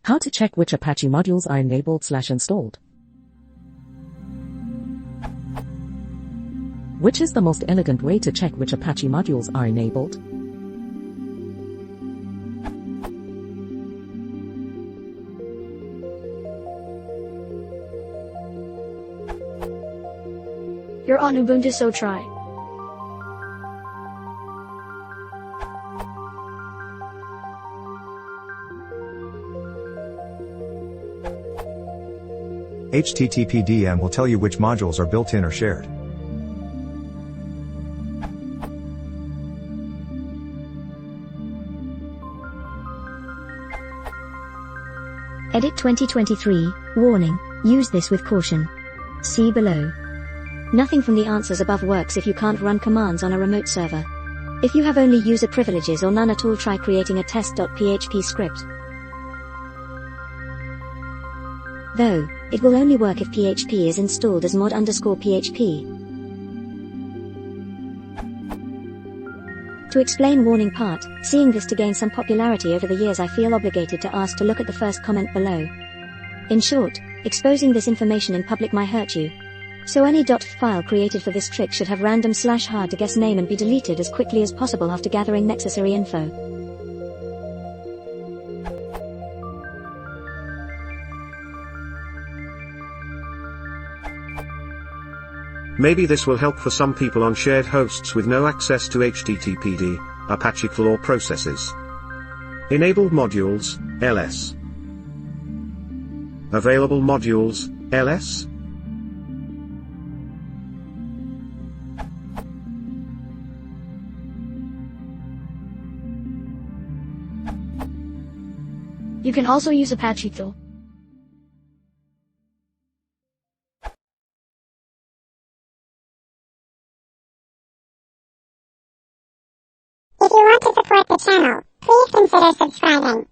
How to check which Apache modules are enabled/installed. Which is the most elegant way to check which Apache modules are enabled? You're on Ubuntu, so try. HTTP-DM will tell you which modules are built in or shared. Edit 2023, warning, use this with caution. See below. Nothing from the answers above works if you can't run commands on a remote server. If you have only user privileges or none at all, try creating a test.php script. Though, it will only work if PHP is installed as mod_PHP. To explain warning part, seeing this to gain some popularity over the years, I feel obligated to ask to look at the first comment below. In short, exposing this information in public might hurt you. So any .file created for this trick should have random/hard to guess name and be deleted as quickly as possible after gathering necessary info. Maybe this will help for some people on shared hosts with no access to HTTPD, Apache or processes. Enabled modules, ls. Available modules, ls. You can also use Apache tool. If you want to support the channel, please consider subscribing.